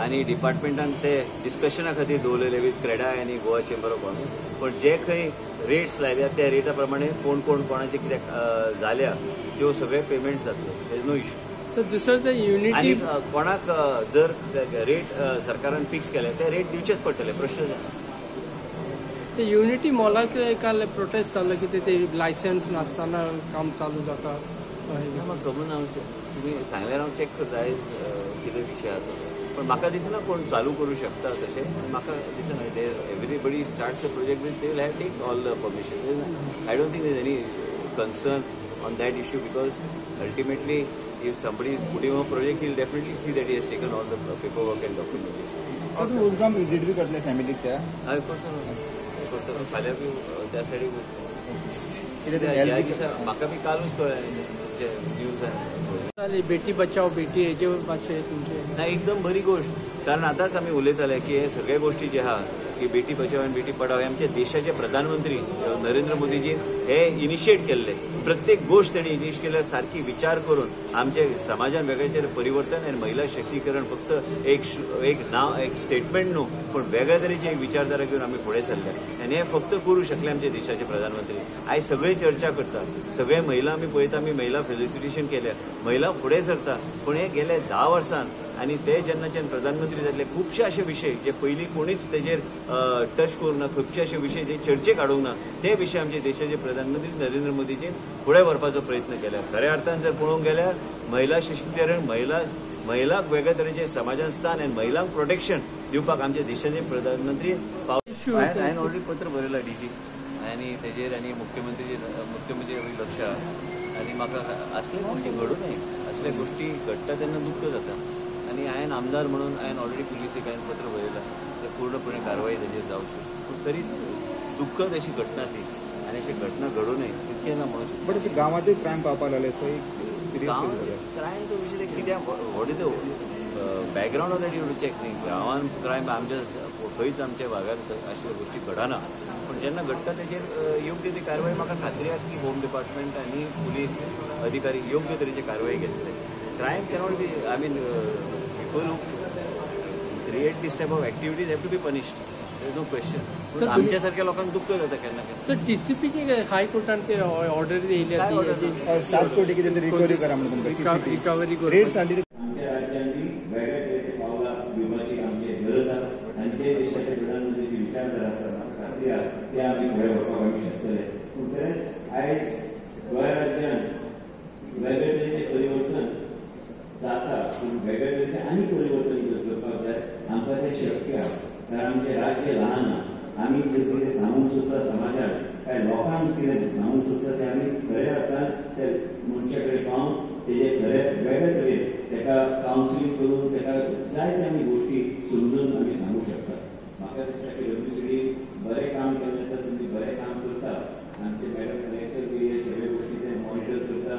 आनी डिपार्टमेंटान ते डिस्कशना खातीर दवरलेले विथ क्रेडा आनी गोवा चेंबर ऑफ कॉमर्स. पण जे खंय रेट्स लायल्या त्या रेटा प्रमाणे कोण कोणाचे कितें जाल्या त्यो सगळे पेमेंट जातले. There is no issue. Sir दुसरं ते युनिटी आनी कोणाक जर रेट सरकारान फिक्स केले ते रेट दिवचेच पडटले. प्रश्न ते युनिटी मॉलाक काल प्रोटेस्ट जाल्लो कितें ते लायसन्स नासतना काम चालू जाता. म्हाका खबर ना. तुमी सांगल्यार हांव चॅक करता कितें विशय आसा. पण म्हाका दिसना कोण चालू करूं शकता तशें. म्हाका दिसना everybody starts a project with they will have take all the permission. I don't think there any concern on that issue because ultimately if somebody is putting on a project he'll definitely see that he has taken all the paperwork and documentation. So तू उद्गाम visit भी करतले फॅमिलीक त्या? हय करता फाल्यां बी त्या सायडीक ह्या दिसा म्हाका बी कालूच कळ्ळें जे न्यूज जाली बेटी बचाव बेटी हेजे मातशें तुमचे ना एकदम बरी गोष्ट. कारण आतांच आमी उलयताले की हे सगळे गोष्टी जे आहा की बेटी बचाव आनी बेटी पढाव हे आमचे देशाचे प्रधानमंत्री नरेंद्र मोदीजी हे इनिशिएट केल्ले. प्रत्येक गोष्ट तांणी इनिशिएट केल्यार सारकी विचार करून आमचे समाजान वेगळेचेर परिवर्तन आनी महिला शक्तीकरण फक्त एक नाव एक स्टेटमेंट न्हू पण वेगळ्या तरेची एक विचारधारा घेवन आमी फुडें सरले. आनी हे फक्त करूं शकले आमचे देशाचे प्रधानमंत्री. आयज सगळे चर्चा करता सगळे महिला आमी पळयता. आमी महिला फेलिसिटेशन केल्या महिला फुडें सरता. पण हे गेले 10 वर्सान आनी ते जेन्नाच्यान प्रधानमंत्री जातले खुबशे असे विशय जे पयलीं कोणीच तेजेर टच करूंक ना. खुबशे असे विशय जे चर्चेक हाडूंक ना ते विशय आमचे देशाचे प्रधानमंत्री नरेंद्र मोदीजीन फुडें व्हरपाचो प्रयत्न केला. खऱ्या अर्थान जर पळोवंक गेल्यार महिला सशक्तीकरण महिलांक वेगळ्या तरेचे समाजान स्थान आनी महिलांक प्रोटेक्शन दिवपाक आमचे देशाचे प्रधानमंत्री हांवें ऑलरेडी पत्र बरयलां डीजी आनी तेजेर आनी मुख्यमंत्री लक्ष आनी म्हाका असले गोष्टी घडू नये. असले गोष्टी घडटा तेन्ना दुख्ख जाता. आनी हांवें आमदार म्हणून हांवें ऑलरेडी पुलिसेक हांवें पत्र बरयलां तर पूर्णपणे कारवाई तेजेर जावची. पूण तरीच दुख्खद अशी घटना ती आनी अशी घटना घडू नये तितकें ना म्हणून शकता. बट अशी गांवांतूय क्रायम पावपाक लागले सो एक सिरियस क्रायमचो विशय कित्याक what is the background of that you check न्ही. गांवांत क्रायम आमच्या खंयच आमच्या भागांत असल्यो गोश्टी घडना. पण जेन्ना घडटा तेजेर योग्य ती कारवाई म्हाका खात्री आसा की होम डिपार्टमेंट आनी पुलीस अधिकारी योग्य तरेची कारवाई घेतले. Crime cannot be I mean people who create this type of activities have to be punished. There is no question. पण आमच्या सारख्या लोकांक दुःख जाता केन्ना केन्ना. सर डीसीपीची हायकोर्टान ते ऑर्डर येयल्या 7 कोटी कितें रिकवरी करा म्हणून तुमकां रिकवरी रेट्स हाडली. आमच्या राज्यांनी वेगळ्या तरेचे पावलां घेवपाची आमची गरज आसा आनी ते देशाचे प्रधानमंत्रीची विचारधारा आसा खात्री आसा ते आमी फुडें व्हरपाक आमी शकतले. पूण खरेंच आयज गोंय राज्यांत वेगळे तरेचे परिवर्तन जाता. पूण वेगळ्या तरेचे आनी परिवर्तन जर करपाक जाय आमकां तें शक्य आसा. कारण आमचें राज्य ल्हान आसा. आमी जर कितें सांगूंक सोदता समाजाक काय लोकांक कितें सांगूंक सोदता तें आमी खऱ्या अर्थान ते मनशा कडेन पावन तेजे खरें वेगळ्या तरेन तेका कावन्सिलींग करून तेका जायते आमी गोश्टी समजून आमी सांगूंक शकता. म्हाका दिसता की WCD बरें काम केल्लें आसा. तुमी बरें काम करता. आमचे मॅडम कलेक्टर बी हे सगळे गोश्टी ते मॉनिटर करता.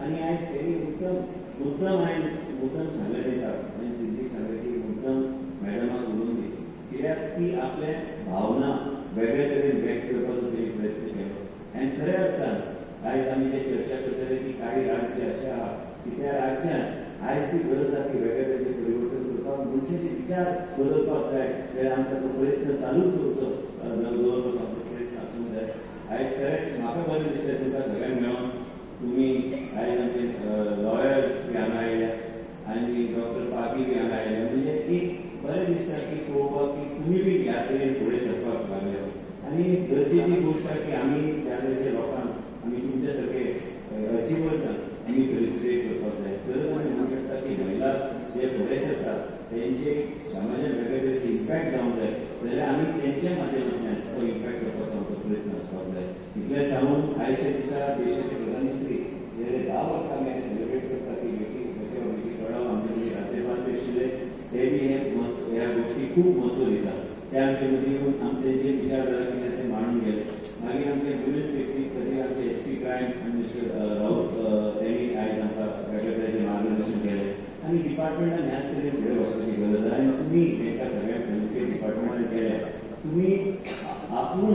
आनी आयज तेणी मुद्दम मुद्दम सांगले दिता आनी सिद्धीक सांगले की मुद्दम मॅडमाक उलोवन दी कित्याक ती आपले भावना वेगळे तरेन व्यक्त करपाचो तरी प्रयत्न केलो. आनी खऱ्या अर्थान आयज आमी जे चर्चा करतले की काही राज्य अशें आहा की त्या राज्यांत आयज ती गरज आसा की वेगळे तरेचे परिवर्तन करपाक मनशाचे विचार बदलपाक जाय जाल्यार आमकां तो प्रयत्न चालूच दवरपाचो प्रयत्न आसूंक जाय. आयज खरेंच म्हाका बरें दिसलें तुमकां सगळ्यांक मेळोन. तुम्ही आयज आमचे लॉयर्स बी हांगा आयल्या आनी डॉक्टर पागी बी हांगा आयल्या. म्हणजे एक बरें दिसता की पळोवपाक की तुमी बी ह्या तरेन फुडें सरपाक लागले. आनी गरजेची गोश्ट आसा की आमी त्या तरेच्या लोकांक आमी तुमच्या सारके अचिवर्सांक आमी फेलिसिटेट करपाक जाय. तरच आमी म्हणूंक शकता की महिला जे फुडें सरतात तेंचे समाजान वेगळे तरेचे इम्पॅक्ट जावंक जाय जाल्यार आमी तेंच्या माध्यमांतल्यान तो इम्पॅक्ट करपाचो आमचो प्रयत्न आसपाक जाय. इतलें सांगून आयच्या दिसा देशाचे प्रधानमंत्री गेले 10 वर्सां आमी सेलिब्रेट करता की बेटी बचाव बेटी पढाव आमचे राज्यपाल आशिल्ले ते बी ह्या गोश्टी खूब म्हत्व दितात. ते आमचे मदीं येवन आमचे विचारधारा कितें ते मांडून गेले. मागीर आमचे वुमन सेफ्टी खातीर आमचे SP क्रायम आनी मिस्टर राऊत तेणी आयज आमकां वेगळे तरेचें मार्गदर्शन केलें. आनी डिपार्टमेंटान ह्याच तरेन फुडें वचपाची गरज आसा. आनी तुमी तांकां सगळ्यांक हेल्थ डिपार्टमेंटान केल्या तुमी आपूण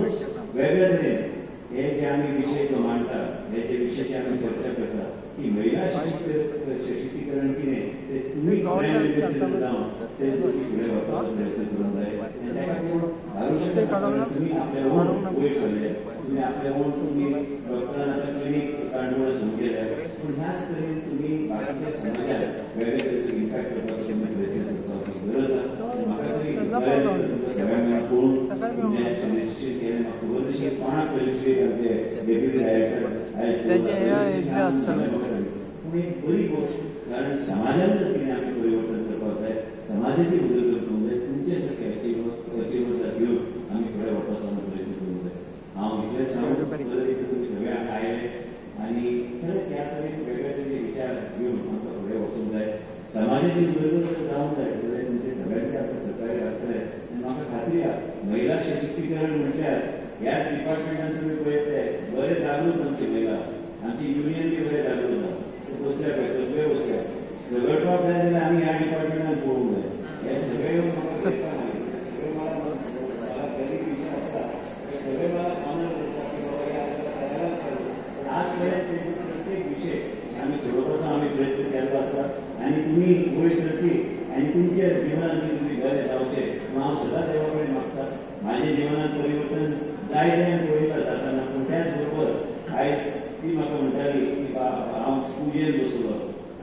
वेगळ्या तरेन हे जे आमी विशय जो मांडटा हे जे विशयाची आमी चर्चा करता की महिला सशक्तीकरण कितें ते तुमी जावन ते फुडें वचपाचो प्रयत्न करूंक जाय आनी ताका लागून तुमी आपले ओन वयर सरले तुमी आपले ओन तुमी डॉक्टरान आतां क्लिनीक काडून सुरू केल्या पूण ह्याच तरेन तुमी बाकीच्या समाजात वेगळे तरेचो इम्पॅक्ट करपाचो प्रयत्न करपाची गरज आसा म्हाका तरी सगळ्यांक पळोवन रजिस्ट्रेशन केलें म्हाका खबर तशी कोणाक रजिस्ट्रेट आमचे डेप्युटी डायरेक्टर आयज पूण एक बरी गोष्ट कारण समाजान जर कितें आमी परिवर्तन करपाक जाय समाजाची उदरगत करूंक जाय तुमचे सारके अचिवर्स घेवन आमी फुडें वचपाचो प्रयत्न करूंक जाय हांव इतलें सांगून तुमी सगळ्यांक आयले आनी खरेंच ह्या तरेन वेगळे तरेचे विचार घेवन आमकां फुडें वचूंक जाय समाजाची उदरगत जावंक जाय जाल्यार तुमचे सगळ्यांचे आमकां सहकार्य लागतलें आनी म्हाका खात्री आसा महिला सशक्तीकरण म्हटल्यार ह्याच डिपार्टमेंटान तुमी पळयतले बरें जागृत आमची महिला आमची युनियन बी बरें जागृत आसा बसल्या पळय सगळे बसल्या झगडपाक जाय जाल्यार आमी ह्या डिपार्टमेंटान पळोवंक जाय हे सगळे म्हाका सगळे मला गरीब विशय आसता सगळे मला ऑनर करता आज पर्यंत प्रत्येक विशय आमी सोडोवपाचो आमी प्रयत्न केल्लो आसा आनी तुमी वयर सरची आनी तुमच्या जिवनान तुमी बरें जावचें म्हूण हांव सदांच देवा कडेन मागता म्हाज्या जिवनांत परिवर्तन जाय जायन पळयता जाताना पूण त्याच बरोबर आयज ती म्हाका म्हणटाली की हांव पुजेन बसलो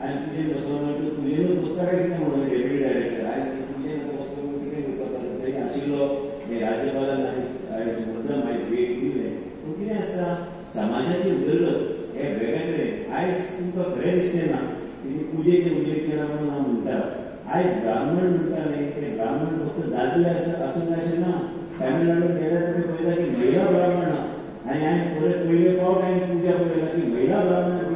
आनी पुजेन बसलो म्हणटा पुजेनूच बसता काय कितें म्हणून डेप्युटी डायरेक्टर आयज पुजेन बसलो कितें करपाक थंय आशिल्लो हे राज्यपालान आयज मुद्दम आयज भेट दिल्ले पूण कितें आसता समाजाची उदरगत हे वेगळे तरेन आयज तुमकां खरें दिसचें ना तेणी पुजेचेर उल्लेख केला म्हणून हांव म्हणटा आयज ब्राह्मण म्हणटा न्ही ते ब्राह्मण फक्त दादले आसूंक जाय अशें ना तामिळनाडून गेल्यार तुमी पळयता की महिला ब्राह्मण ना आनी हांवें परत पयले फावट हांवें पुजा पळयला की महिला ब्राह्मण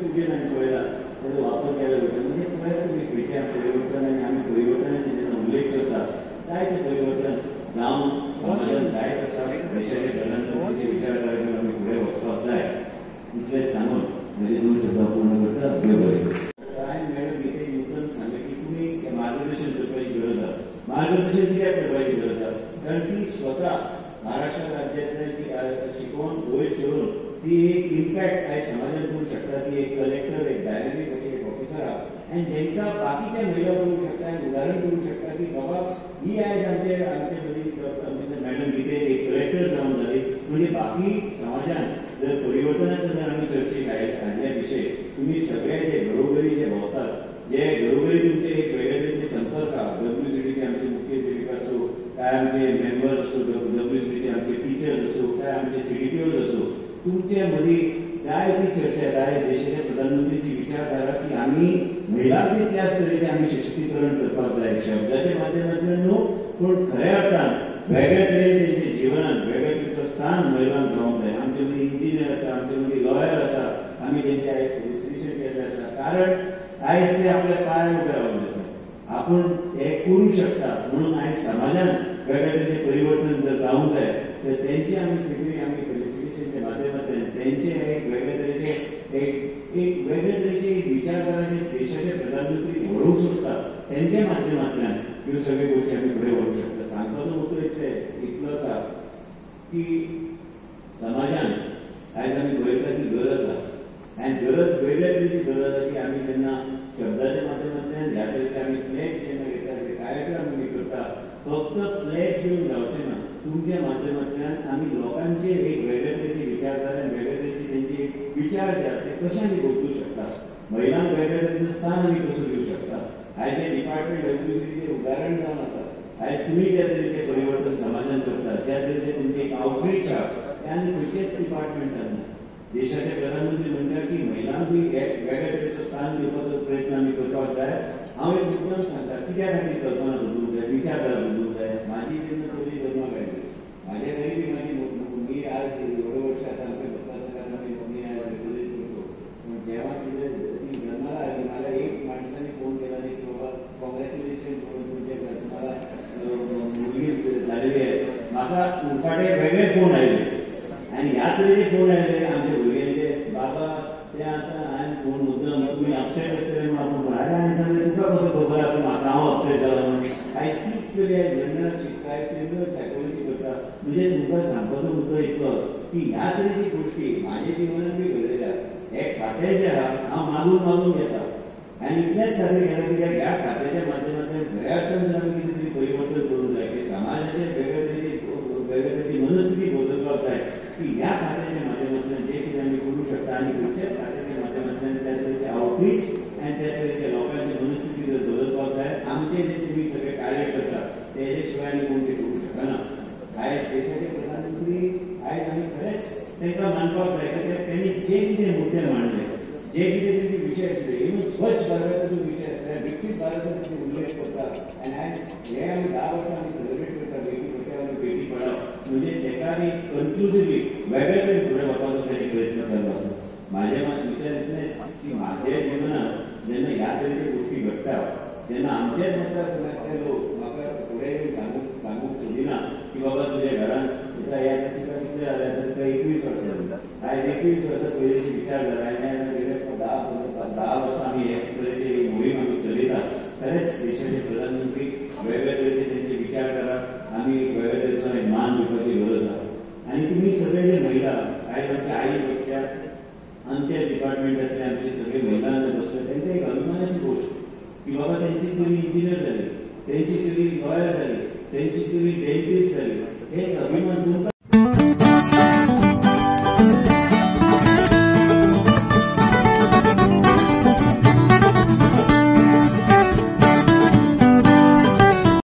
पुजेन हांवें पळयला ताचो वापर केलो वयता म्हणजे पळयत तुमी खंयच्या परिवर्तन आनी आमी परिवर्तनाचे जेन्ना उल्लेख करता जायते परिवर्तन जावन समाजान जायत आसा देशाचे प्रधानमंत्रीचे विचारधारेन आमी फुडें वचपाक जाय इतलेंच सांगून म्हजे 2 शब्द पूर्ण करता देव बरें हांवें मॅडम गीते युतन सांगलें की तुमी मार्गदर्शन करपाची गरज आसा मार्गदर्शन कित्याक करपाची गरज आसा कारण ती स्वता महाराष्ट्र राज्यांतल्यान ती शिकवून वयर सरून ती एक इम्पॅक्ट आयज समाजान करूंक शकता ती एक कलेक्टर एक डायरेक्टर अशी एक ऑफिसर आहा आनी जेंकां बाकीच्या महिला करूंक शकता आनी उदाहरण करूंक शकता की बाबा ही आयज आमचे मदीं मॅडम गीते एक कलेक्टर जावन जाली म्हणजे बाकी समाजान जर परिवर्तनाचो जर आमी चर्चेक हाडल्या विशय तुमी सगळे जे घरोघरी जे भोंवतात जे घरोघरी तुमचे एक वेगळे तरेचे संपर्क आहा WCDचे आमचे मुखेल सेविका आसूं काय आमचे मेंबर्स आसूं WCDचे आमचे टिचर्स आसूं काय आमचे CDPOs आसूं तुमचे मदीं जाय ती चर्चा जाय देशाच्या प्रधानमंत्रीची विचारधारा की आमी महिलांक त्याच तरेचे आमी सशक्तीकरण करपाक जाय शब्दाच्या माध्यमांतल्यान न्हू पूण खऱ्या अर्थान वेगळे तरेन तेंचे जिवनान वेगळे तरेचो स्थान महिलांक गावंक जाय आमचे मदीं इंजिनियर आसा आमचे मदीं लॉयर आसा आमी तेंचे आयज रजिस्ट्रेशन केल्लें आसा कारण आयज ते आपल्या पांयार उबे रावल्ले आसा आपूण हें करूंक शकता म्हणून आयज समाजान वेगळे तरेचें परिवर्तन जर जावंक जाय तर तेंची आमी खंय आमी रजिस्ट्रेशनच्या माध्यमांतल्यान तेंचे एक वेगळे तरेचे एक वेगळे तरेचे विचारधाराचे देशाचे प्रधानमंत्री घडोवंक सोदतात तेंच्या माध्यमांतल्यान ह्यो सगळ्यो गोश्टी आमी फुडें व्हरूंक शकता सांगपाचो मुद्दो इतलोच आसा की समाजान आयज आमी पळयता की गरज आसा आनी गरज वेगळ्या तरेची गरज आसा की आमी जेन्ना शब्दाच्या माध्यमांतल्यान ह्या तरेचे आमी प्लेज जेन्ना घेता कार्यक्रम आमी करता फक्त प्लेज घेवन जावचें ना तुमच्या माध्यमांतल्यान आमी लोकांचे एक वेगळे तरेचे विचारधारे वेगळे तरेचे तेंचे विचार जे आसा ते कशे आमी बदलूंक शकता महिलांक वेगळे तरेचें स्थान आमी कसो दिवंक शकता आयज हे डिपार्टमेंट WCDचें उदाहरण जावन आसा आयज तुमी ज्या तरेचें परिवर्तन समाजान करता ज्या तरेचें तुमचें एक आवटरीच आहा तें आनी खंयचेच डिपार्टमेंटान ना देशाचे प्रधानमंत्री म्हणटा की महिलांक बी वेगळे तरेचो स्थान दिवपाचो प्रयत्न आमी करपाक जाय हांव एक मुद्दम सांगता कित्या खातीर कल्पना बदलूंक जाय विचारधारा बदलूंक जाय म्हाजी जेन्ना चली जल्माक आयली म्हाज्या घरी बी म्हाजी मम्मी आज एवढे वर्ष आतां आमच्या भक्तांतल्यान आमी मम्मी आज रिकॉर्ड करतो पूण जेव्हा कितें ती जल्माला आयली म्हाका एक माणसाने फोन केला न्ही की बाबा कॉंग्रॅच्युलेशन तुमचे तुम्हाला मुलगी जालेली आहे म्हाका उरफाटे वेगळे फोन आयले आनी ह्या तरेचे फोन आयले आमच्या भुरग्यांचे बाबा ते आतां हांवें फोन मुद्दम तुमी अपसेट आसतले म्हूण आपूण भायर आनी सांगलें तुका कसो खबर आहा म्हाका हांव अपसेट जाला म्हणून आयज तीच चली आयज लंडनाक शिकता आयज तेन्ना सायकोलॉजी करता म्हणजे तुमकां सांगपाचो मुद्दो इतलो की ह्या तरेची गोष्टी म्हाज्या जिवनात बी घडयल्या. हे खातें जें आहा हांव मागून घेता आनी इतलेंच खातें घेता कित्याक ह्या खात्याच्या माध्यमांतल्यान खऱ्या अर्थान जर आमी कितें तरी परिवर्तन करूंक जाय की समाजाचे वेगवेगळी मनस्थिती बदलपाक जाय की ह्या खात्याच्या माध्यमांतल्यान जे कितें आमी करूंक शकता आनी खंयच्याच खात्याच्या माध्यमांतल्यान त्या तरेचे आउटरीच आनी त्या तरेच्या लोकांची मनस्थिती जर बदलपाक जाय आमचे जे तुमी सगळे कार्य करतात तेजे शिवाय आनी कोण ते करूंक शकना. आयज देशाचे प्रधानमंत्री आयज आमी खरेंच तांकां मानपाक जाय कित्याक त्यांनी जे कितें मुद्दे मांडले जे कितें तेजे विशय आसले इवन स्वच्छ भारताचो विशय आसले विकसीत भारताचो उल्लेख करतात आनी आयज हे आमी 10 वर्सां आमी सेलिब्रेट करतात बेटी बचाव आनी बेटी पढाव म्हणजे तेका आमी कन्क्लुझिव्हली वेगवेगळे फुडें वचपाचो ताणी प्रयत्न केल्लो आसा. म्हाजे मात विचार इतलेंच की म्हाज्या जिवनांत जेन्ना ह्या तरेच्यो गोष्टी घडटा तेन्ना आमचेच मतदारसंघातले लोक म्हाका फुडें सांगूंक सोदिना की बाबा तुज्या घरान तुका तुका कितले जाले तुका 21 वर्सां जाली. आयज 21 वर्सां पयलींची विचारधारा आनी आयज गेले 10 वर्सां आमी हे तरेची मोहीम आमी चलयतात. खरेंच देशाचे प्रधानमंत्री वेगवेगळे तरेचे तेंचे विचारधारा आमी वेगवेगळे तरेचो एक मान दिवपाची गरज आसा. आनी तुमी सगळे जे महिला आयज आमच्या आई बसल्यात आमच्या डिपार्टमेंटातले आमचे सगळे महिला बसले तेंचे एक अभिमानाची गोष्ट की बाबा तेंची चली इंजिनियर जाली तेंची चली लॉयर जाली तेंची चली डेंटिस्ट जाली हे एक अभिमान तुमकां